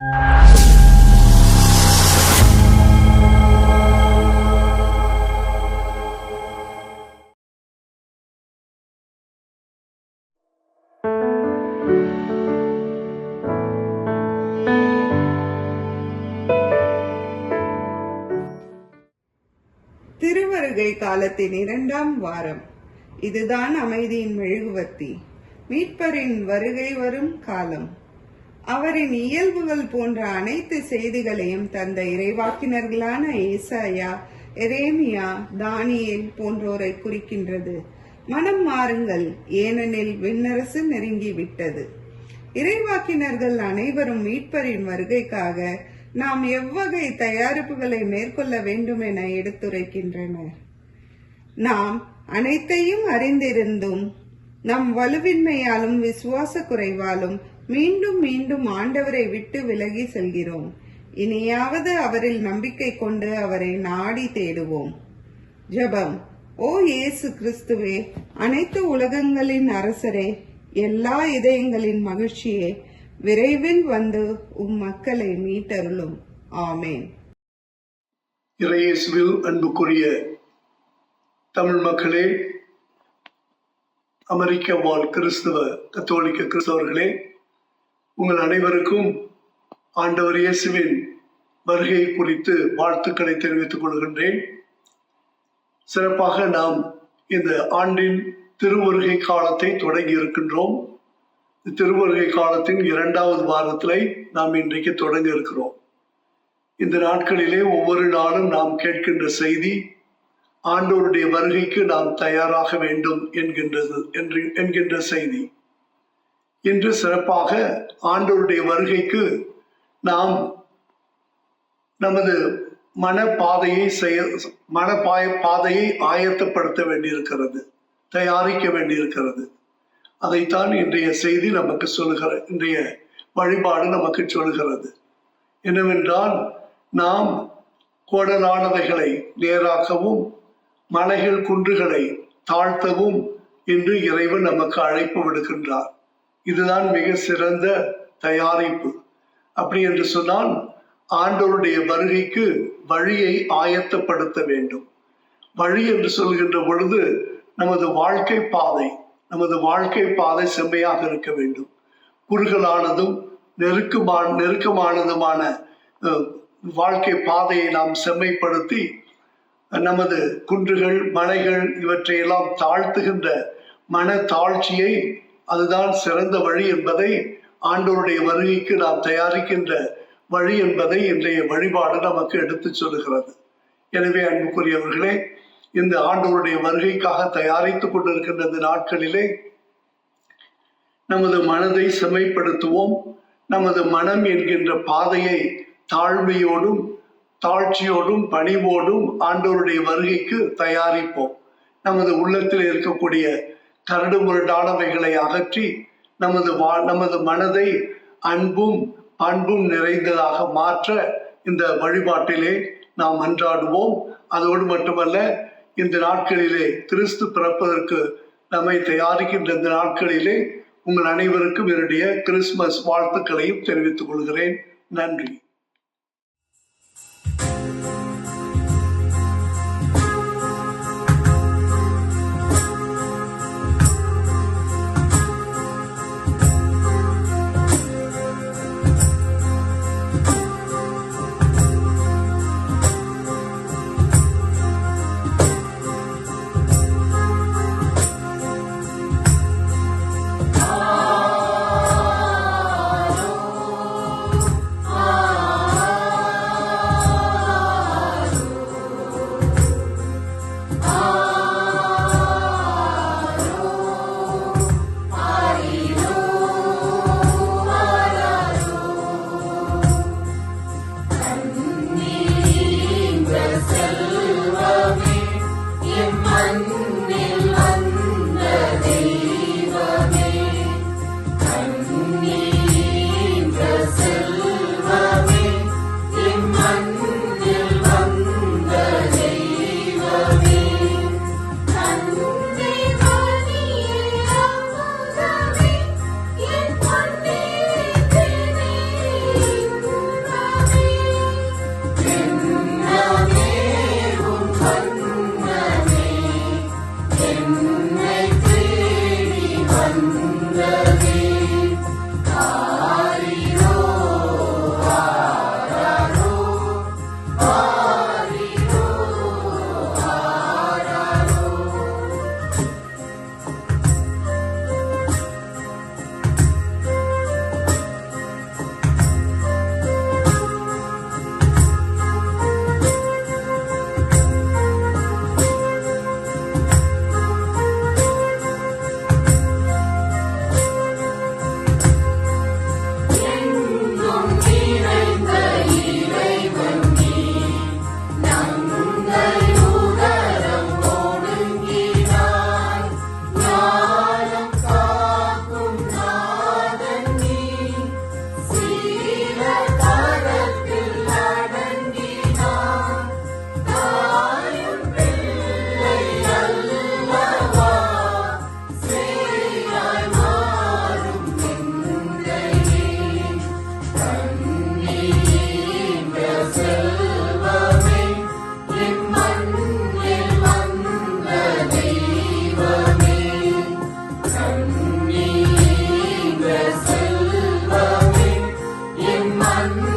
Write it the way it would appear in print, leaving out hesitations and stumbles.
திருவருகை காலத்தின் 2ஆம் வாரம். இதுதான் அமைதியின் மெழுகுவர்த்தி, மீட்பரின் வருகை வரும் காலம். அவரின் இயல்புகள் போன்ற அனைத்து செய்திகளையும் தந்த இறைவாக்கினர்களான ஏசாயா, எரேமியா, தானியேல் போன்றோரை குறிக்கின்றது. மனம் மாறுங்கள், ஏனெனில் விண்ணரசு நெருங்கிவிட்டது. இறைவாக்கினர்கள் அனைவரும் மீட்பரின் வருகைக்காக நாம் எவ்வகை தயாரிப்புகளை மேற்கொள்ள வேண்டும் என எடுத்துரைக்கின்றனர். நாம் அனைத்தையும் அறிந்திருந்தும் நம் வலுவின்மையாலும் விசுவாச குறைவாலும் மீண்டும் மீண்டும் ஆண்டவரை விட்டு விலகி செல்கிறோம். இனியாவது அவரில் நம்பிக்கை கொண்டு அவரை நாடி தேடுவோம். ஜெபம். ஓ இயேசு கிறிஸ்துவே, அனைத்து உலகங்களின் அரசரே, எல்லா இதயங்களின் மகிழ்ச்சியே, விரைவில் வந்து மக்களை மீட்டருளும். ஆமேன். இறையேசுவில் அன்புக்குரிய தமிழ் மக்களே, அமெரிக்க வாழ் கிறிஸ்தவ கத்தோலிக்க கிறிஸ்தவர்களே, உங்கள் அனைவருக்கும் ஆண்டவர் இயேசுவின் வருகை குறித்து வாழ்த்துக்களை தெரிவித்துக் கொள்கின்றேன். சிறப்பாக நாம் இந்த ஆண்டின் திருவருகை காலத்தை தொடங்கி இருக்கின்றோம். திருவருகை காலத்தின் 2வது வாரத்திலே நாம் இன்றைக்கு தொடங்க இருக்கிறோம். இந்த நாட்களிலே ஒவ்வொரு நாளும் நாம் கேட்கின்ற செய்தி, ஆண்டவருடைய வருகைக்கு நாம் தயாராக வேண்டும் என்கின்ற செய்தி. இன்று சிறப்பாக ஆண்டவருடைய வருகைக்கு நாம் நமது பாதையை ஆயத்தப்படுத்த வேண்டியிருக்கிறது, தயாரிக்க வேண்டியிருக்கிறது. அதைத்தான் இன்றைய செய்தி நமக்கு சொல்லுகிறது, இன்றைய வழிபாடு நமக்கு சொல்லுகிறது. என்னவென்றால், நாம் கோடலானவைகளை நேராக்கவும் மலைகள் குன்றுகளை தாழ்த்தவும் இன்று இறைவன் நமக்கு அழைப்பு விடுக்கின்றார். இதுதான் மிக சிறந்த தயாரிப்பு. அப்படி என்று சொன்னால், ஆண்டவருடைய வருகைக்கு வழியை ஆயத்தப்படுத்த வேண்டும். வழி என்று சொல்கின்ற பொழுது நமது வாழ்க்கை பாதை செம்மையாக இருக்க வேண்டும். குறுகலானதும் நெருக்கமானதுமான வாழ்க்கை பாதையை நாம் செம்மைப்படுத்தி நமது குன்றுகள் மலைகள் இவற்றையெல்லாம் தாழ்த்துகின்ற மன தாழ்ச்சியை, அதுதான் சிறந்த வழி என்பதை, ஆண்டவருடைய வருகைக்கு நாம் தயாரிக்கின்ற வழி என்பதை இன்றைய வழிபாடு நமக்கு எடுத்து சொல்லுகிறது. எனவே அன்புக்குரியவர்களே, இந்த ஆண்டவருடைய வருகைக்காக தயாரித்துக் கொண்டிருக்கின்ற இந்த நாட்களிலே நமது மனதை செம்மைப்படுத்துவோம். நமது மனம் என்கின்ற பாதையை தாழ்மையோடும் தாழ்ச்சியோடும் பணிவோடும் ஆண்டவருடைய வருகைக்கு தயாரிப்போம். நமது உள்ளத்தில் இருக்கக்கூடிய கரடு முரடானவைகளை அகற்றி நமது மனதை அன்பும் பண்பும் நிறைந்ததாக மாற்ற இந்த வழிபாட்டிலே நாம் மன்றாடுவோம். அதோடு மட்டுமல்ல, இந்த நாட்களிலே கிறிஸ்து பிறப்பதற்கு நம்மை தயாரிக்கின்ற இந்த நாட்களிலே உங்கள் அனைவருக்கும் என்னுடைய கிறிஸ்துமஸ் வாழ்த்துக்களையும் தெரிவித்துக் கொள்கிறேன். நன்றி. Ah அன்பு